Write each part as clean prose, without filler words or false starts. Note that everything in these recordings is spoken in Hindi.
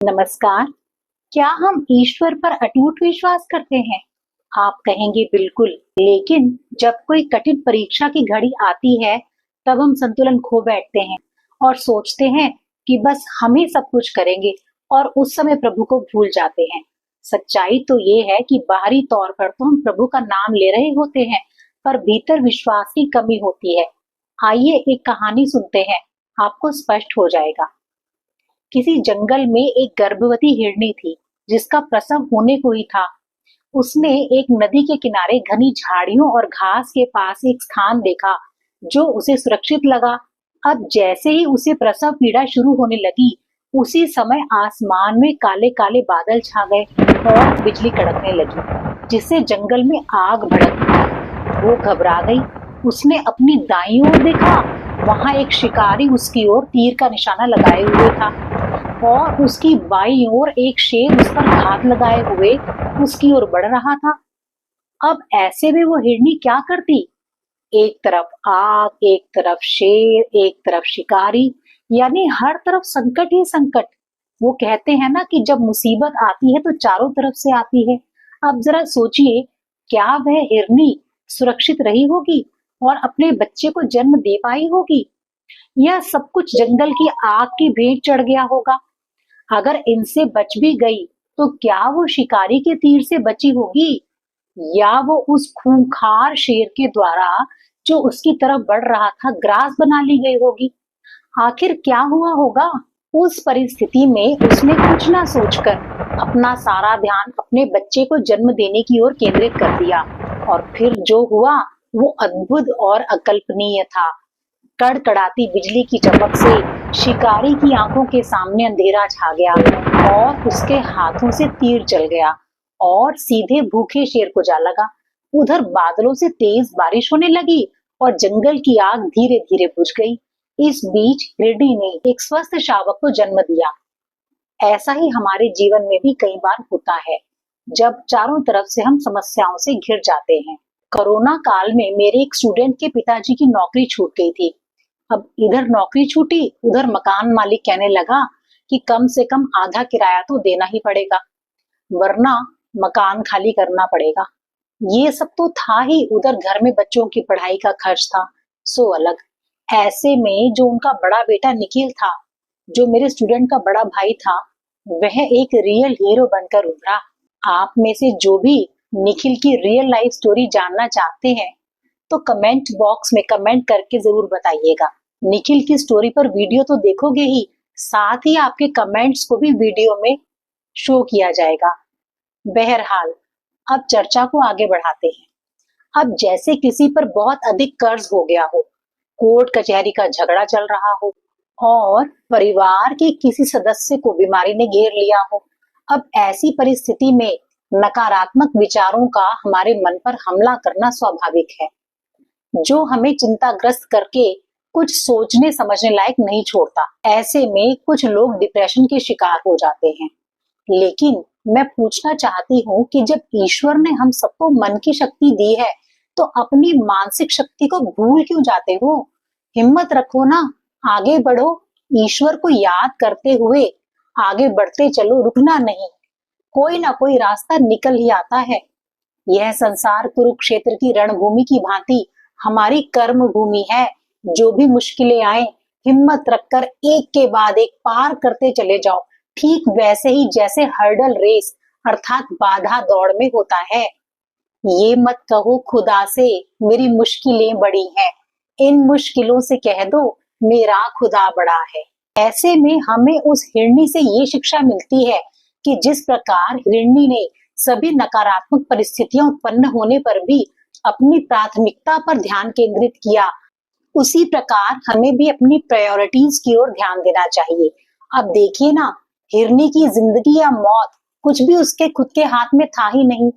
नमस्कार। क्या हम ईश्वर पर अटूट विश्वास करते हैं? आप कहेंगे बिल्कुल, लेकिन जब कोई कठिन परीक्षा की घड़ी आती है, तब हम संतुलन खो बैठते हैं और सोचते हैं कि बस हम ही सब कुछ करेंगे और उस समय प्रभु को भूल जाते हैं। सच्चाई तो ये है कि बाहरी तौर पर तो हम प्रभु का नाम ले रहे होते हैं, पर भीतर विश्वास की कमी होती है। आइए एक कहानी सुनते हैं, आपको स्पष्ट हो जाएगा। किसी जंगल में एक गर्भवती हिरनी थी जिसका प्रसव होने को ही था। उसने एक नदी के किनारे घनी झाड़ियों और घास के पास एक स्थान देखा जो उसे सुरक्षित लगा। अब जैसे ही उसे प्रसव पीड़ा शुरू होने लगी, उसी समय आसमान में काले काले बादल छा गए और बिजली कड़कने लगी, जिससे जंगल में आग भड़क उठी। वो घबरा गई। उसने अपनी दाईं ओर देखा, वहां एक शिकारी उसकी ओर तीर का निशाना लगाए हुए था और उसकी बाईं ओर एक शेर उस पर घात लगाए हुए उसकी ओर बढ़ रहा था। अब ऐसे में वो हिरनी क्या करती? एक तरफ आग, एक तरफ शेर, एक तरफ शिकारी, यानी हर तरफ संकट ही संकट। वो कहते हैं ना कि जब मुसीबत आती है तो चारों तरफ से आती है। अब जरा सोचिए, क्या वह हिरनी सुरक्षित रही होगी और अपने बच्चे को जन्म दे पाई होगी, या सब कुछ जंगल की आग की भेंट चढ़ गया होगा? अगर इनसे बच भी गई तो क्या वो शिकारी के तीर से बची होगी, या वो उस खूंखार शेर के द्वारा जो उसकी तरफ बढ़ रहा था ग्रास बना ली गई होगी? आखिर क्या हुआ होगा? उस परिस्थिति में उसने कुछ ना सोचकर अपना सारा ध्यान अपने बच्चे को जन्म देने की ओर केंद्रित कर दिया, और फिर जो हुआ वो अद्भुत और अकल्पनीय था। कड़कड़ाती बिजली की चमक से शिकारी की आंखों के सामने अंधेरा छा गया और उसके हाथों से तीर चल गया और सीधे भूखे शेर को जा लगा। उधर बादलों से तेज बारिश होने लगी और जंगल की आग धीरे धीरे बुझ गई। इस बीच हिरनी ने एक स्वस्थ शावक को जन्म दिया। ऐसा ही हमारे जीवन में भी कई बार होता है, जब चारों तरफ से हम समस्याओं से घिर जाते हैं। कोरोना काल में मेरे एक स्टूडेंट के पिताजी की नौकरी छूट गई थी। अब इधर नौकरी छूटी, उधर मकान मालिक कहने लगा कि कम से कम आधा किराया तो देना ही पड़ेगा, वरना मकान खाली करना पड़ेगा। ये सब तो था ही, उधर घर में बच्चों की पढ़ाई का खर्च था सो अलग। ऐसे में जो उनका बड़ा बेटा निखिल था, जो मेरे स्टूडेंट का बड़ा भाई था, वह एक रियल हीरो बनकर उभरा। आप में से जो भी निखिल की रियल लाइफ स्टोरी जानना चाहते हैं तो कमेंट बॉक्स में कमेंट करके जरूर बताइएगा। निखिल की स्टोरी पर वीडियो तो देखोगे ही, साथ ही आपके कमेंट्स को भी वीडियो में शो किया जाएगा। बहरहाल, अब चर्चा को आगे बढ़ाते हैं। अब जैसे किसी पर बहुत अधिक कर्ज हो गया हो, कोर्ट कचहरी का झगड़ा चल रहा हो और परिवार के किसी सदस्य को बीमारी ने घेर लिया हो। अब ऐसी परिस्थिति में नकारात्मक विचारों का हमारे मन पर हमला करना स्वाभाविक है, जो हमें चिंताग्रस्त करके कुछ सोचने समझने लायक नहीं छोड़ता। ऐसे में कुछ लोग डिप्रेशन के शिकार हो जाते हैं। लेकिन मैं पूछना चाहती हूँ कि जब ईश्वर ने हम सबको मन की शक्ति दी है, तो अपनी मानसिक शक्ति को भूल क्यों जाते हो? हिम्मत रखो ना, आगे बढ़ो। ईश्वर को याद करते हुए आगे बढ़ते चलो, रुकना नहीं। कोई ना कोई रास्ता निकल ही आता है। यह संसार कुरुक्षेत्र की रणभूमि की भांति हमारी कर्म भूमि है। जो भी मुश्किलें आए, हिम्मत रखकर एक के बाद एक पार करते चले जाओ, ठीक वैसे ही जैसे हर्डल रेस अर्थात बाधा दौड़ में होता है। ये मत कहो खुदा से मेरी मुश्किलें बड़ी हैं, इन मुश्किलों से कह दो मेरा खुदा बड़ा है। ऐसे में हमें उस हिरनी से ये शिक्षा मिलती है कि जिस प्रकार हिरनी ने सभी नकारात्मक परिस्थितियां उत्पन्न होने पर भी अपनी प्राथमिकता पर ध्यान केंद्रित किया, उसी प्रकार हमें भी अपनी प्रायोरिटीज की ओर ध्यान देना चाहिए। अब देखिए ना, हिरनी की जिंदगी या मौत कुछ भी उसके खुद के हाथ में था ही नहीं,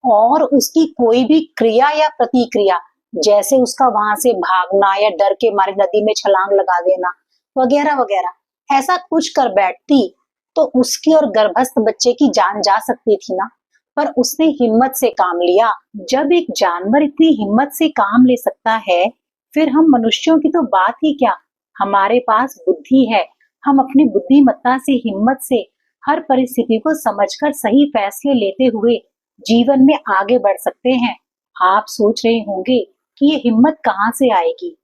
और उसकी कोई भी क्रिया या प्रतिक्रिया, जैसे उसका वहां से भागना या डर के मारे नदी में छलांग लगा देना वगैरह वगैरह, ऐसा कुछ कर बैठती तो उसकी और गर्भस्थ बच्चे की जान जा सकती थी ना। पर उसने हिम्मत से काम लिया। जब एक जानवर इतनी हिम्मत से काम ले सकता है, फिर हम मनुष्यों की तो बात ही क्या। हमारे पास बुद्धि है, हम अपनी बुद्धिमत्ता से, हिम्मत से हर परिस्थिति को समझकर सही फैसले लेते हुए जीवन में आगे बढ़ सकते हैं। आप सोच रहे होंगे कि ये हिम्मत कहाँ से आएगी?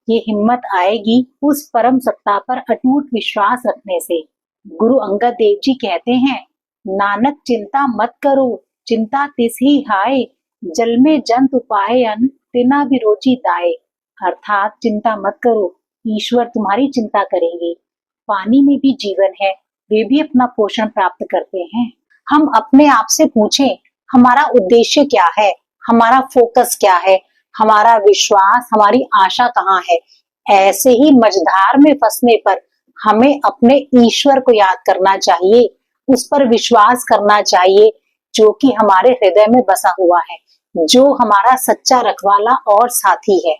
ये हिम्मत आएगी उस परम सत्ता पर अटूट विश्वास रखने से। गुरु अंगद देव जी कहते हैं, नानक चिंता मत करो, चिंता तिस ही हाय, जल में जंत उपाय अन तिना विरोची दाय। अर्थात चिंता मत करो, ईश्वर तुम्हारी चिंता करेंगे। पानी में भी जीवन है, वे भी अपना पोषण प्राप्त करते हैं। हम अपने आप से पूछें, हमारा उद्देश्य क्या है, हमारा फोकस क्या है, हमारा विश्वास, हमारी आशा कहाँ है। ऐसे ही मझधार में फंसने पर हमें अपने ईश्वर को याद करना चाहिए, उस पर विश्वास करना चाहिए जो कि हमारे हृदय में बसा हुआ है, जो हमारा सच्चा रखवाला और साथी है।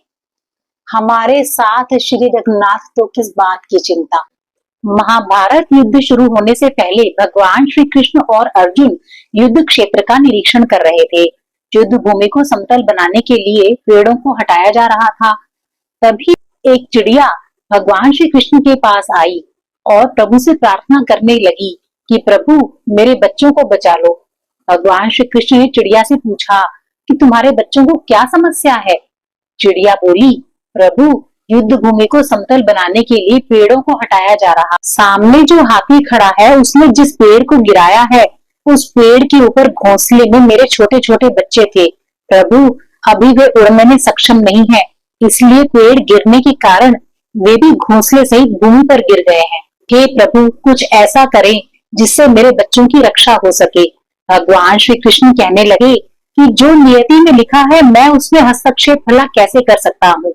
हमारे साथ श्री रघुनाथ तो किस बात की चिंता। महाभारत युद्ध शुरू होने से पहले भगवान श्री कृष्ण और अर्जुन युद्ध क्षेत्र का निरीक्षण कर रहे थे। युद्ध भूमि को समतल बनाने के लिए पेड़ों को हटाया जा रहा था। तभी एक चिड़िया भगवान श्री कृष्ण के पास आई और प्रभु से प्रार्थना करने लगी कि प्रभु मेरे बच्चों को बचा लो। भगवान श्री कृष्ण ने चिड़िया से पूछा कि तुम्हारे बच्चों को क्या समस्या है। चिड़िया बोली, प्रभु युद्ध भूमि को समतल बनाने के लिए पेड़ों को हटाया जा रहा। सामने जो हाथी खड़ा है उसने जिस पेड़ को गिराया है उस पेड़ के ऊपर घोंसले में मेरे छोटे छोटे बच्चे थे। प्रभु अभी वे उड़ने में सक्षम नहीं है, इसलिए पेड़ गिरने के कारण वे भी घोंसले सहित भूमि पर गिर गए हैं। हे प्रभु कुछ ऐसा करें जिससे मेरे बच्चों की रक्षा हो सके। भगवान श्री कृष्ण कहने लगे कि जो नियति में लिखा है मैं उसमें हस्तक्षेप भला कैसे कर सकता हूँ।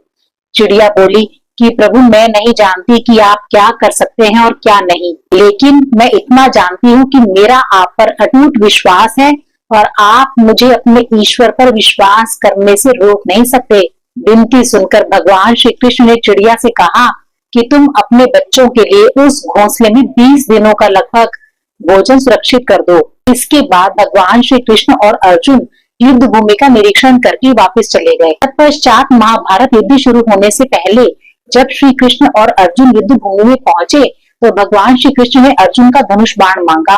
चिड़िया बोली कि प्रभु मैं नहीं जानती कि आप क्या कर सकते हैं और क्या नहीं, लेकिन मैं इतना जानती हूँ कि मेरा आप पर अटूट विश्वास है और आप मुझे अपने ईश्वर पर विश्वास करने से रोक नहीं सकते। विनती सुनकर भगवान श्री कृष्ण ने चिड़िया से कहा कि तुम अपने बच्चों के लिए उस घोंसले में 20 दिनों का लगभग भोजन सुरक्षित कर दो। इसके बाद भगवान श्री कृष्ण और अर्जुन युद्ध भूमि का निरीक्षण करके वापस चले गए। तत्पश्चात महाभारत युद्ध शुरू होने से पहले जब श्री कृष्ण और अर्जुन युद्ध भूमि में पहुंचे तो भगवान श्री कृष्ण ने अर्जुन का धनुष बाण मांगा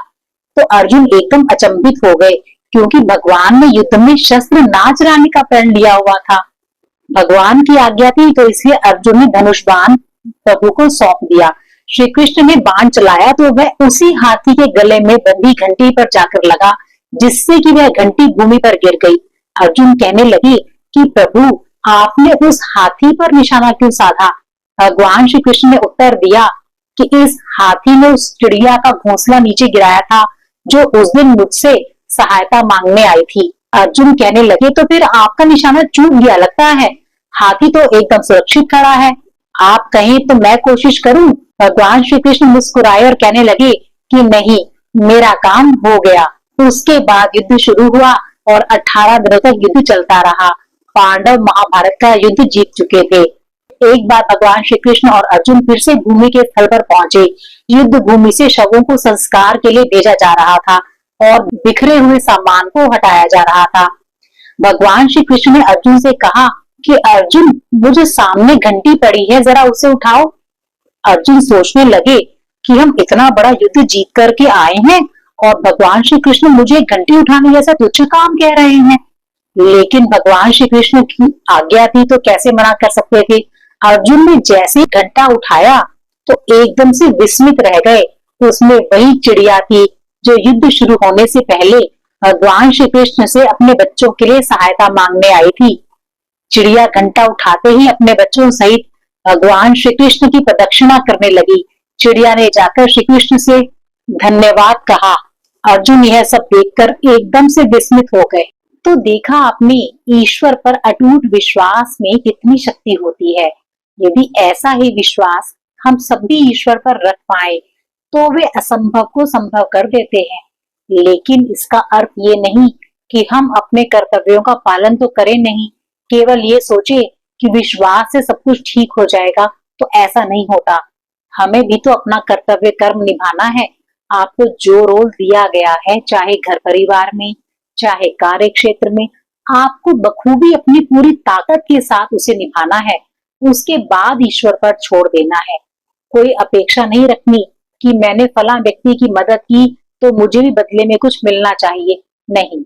तो अर्जुन एकदम अचंभित हो गए, क्योंकि भगवान ने युद्ध में शस्त्र ना चलाने का प्रण लिया हुआ था। भगवान की आज्ञा थी तो इसलिए अर्जुन ने धनुष बाण प्रभु को सौंप दिया। श्री कृष्ण ने बाण चलाया तो वह उसी हाथी के गले में बंधी घंटी पर जाकर लगा, जिससे कि वह घंटी भूमि पर गिर गई। अर्जुन कहने लगे कि प्रभु आपने उस हाथी पर निशाना क्यों साधा। भगवान श्री कृष्ण ने उत्तर दिया कि इस हाथी ने उस चिड़िया का घोंसला नीचे गिराया था जो उस दिन मुझसे सहायता मांगने आई थी। अर्जुन कहने लगे तो फिर आपका निशाना चूक गया लगता है, हाथी तो एकदम सुरक्षित खड़ा है, आप कहें तो मैं कोशिश करूं। भगवान श्री कृष्ण मुस्कुराए और कहने लगे कि नहीं, मेरा काम हो गया। उसके बाद युद्ध शुरू हुआ और 18 दिनों तक युद्ध चलता रहा। पांडव महाभारत का युद्ध जीत चुके थे। एक बार भगवान श्री कृष्ण और अर्जुन फिर से भूमि के स्थल पर पहुंचे। युद्ध भूमि से शवों को संस्कार के लिए भेजा जा रहा था और बिखरे हुए सामान को हटाया जा रहा था। भगवान श्री कृष्ण ने अर्जुन से कहा कि अर्जुन वो जो सामने घंटी पड़ी है जरा उसे उठाओ। अर्जुन सोचने लगे कि हम इतना बड़ा युद्ध जीत करके आए हैं और भगवान श्री कृष्ण मुझे घंटी उठाने जैसा तुच्छ काम कह रहे हैं, लेकिन भगवान श्री कृष्ण की आज्ञा थी तो कैसे मना कर सकते थे। अर्जुन ने जैसे घंटा उठाया तो एकदम से विस्मित रह गए। उसमें वही चिड़िया थी जो युद्ध शुरू होने से पहले भगवान श्री कृष्ण से अपने बच्चों के लिए सहायता मांगने आई थी। चिड़िया घंटा उठाते ही अपने बच्चों सहित भगवान श्री कृष्ण की प्रदक्षिणा करने लगी। चिड़िया ने जाकर श्री कृष्ण से धन्यवाद कहा। अर्जुन यह सब देखकर एकदम से विस्मित हो गए। तो देखा आपने, ईश्वर पर अटूट विश्वास में कितनी शक्ति होती है। यदि ऐसा ही विश्वास हम सभी ईश्वर पर रख पाए तो वे असंभव को संभव कर देते हैं। लेकिन इसका अर्थ ये नहीं कि हम अपने कर्तव्यों का पालन तो करें नहीं, केवल ये सोचे कि विश्वास से सब कुछ ठीक हो जाएगा, तो ऐसा नहीं होता। हमें भी तो अपना कर्तव्य कर्म निभाना है। आपको जो रोल दिया गया है, चाहे घर परिवार में चाहे कार्य क्षेत्र में, आपको बखूबी अपनी पूरी ताकत के साथ उसे निभाना है। उसके बाद ईश्वर पर छोड़ देना है। कोई अपेक्षा नहीं रखनी कि मैंने फलां व्यक्ति की मदद की तो मुझे भी बदले में कुछ मिलना चाहिए। नहीं,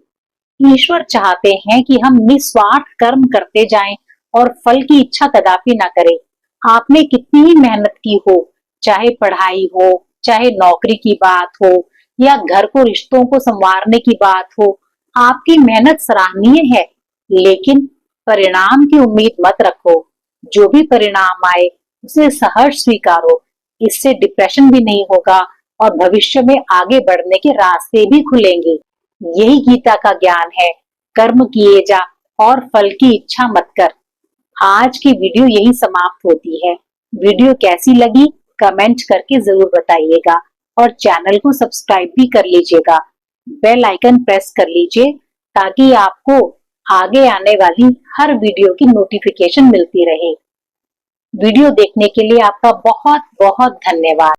ईश्वर चाहते हैं कि हम निस्वार्थ कर्म करते जाएं और फल की इच्छा कदापि ना करें। आपने कितनी ही मेहनत की हो, चाहे पढ़ाई हो, चाहे नौकरी की बात हो या घर को रिश्तों को संवारने की बात हो, आपकी मेहनत सराहनीय है, लेकिन परिणाम की उम्मीद मत रखो। जो भी परिणाम आए उसे सहर्ष स्वीकारो। इससे डिप्रेशन भी नहीं होगा और भविष्य में आगे बढ़ने के रास्ते भी खुलेंगे। यही गीता का ज्ञान है। कर्म किए जा और फल की इच्छा मत कर। आज की वीडियो यही समाप्त होती है। वीडियो कैसी लगी कमेंट करके जरूर बताइएगा और चैनल को सब्सक्राइब भी कर लीजिएगा। बेल आइकन प्रेस कर लीजिए ताकि आपको आगे आने वाली हर वीडियो की नोटिफिकेशन मिलती रहे। वीडियो देखने के लिए आपका बहुत बहुत धन्यवाद।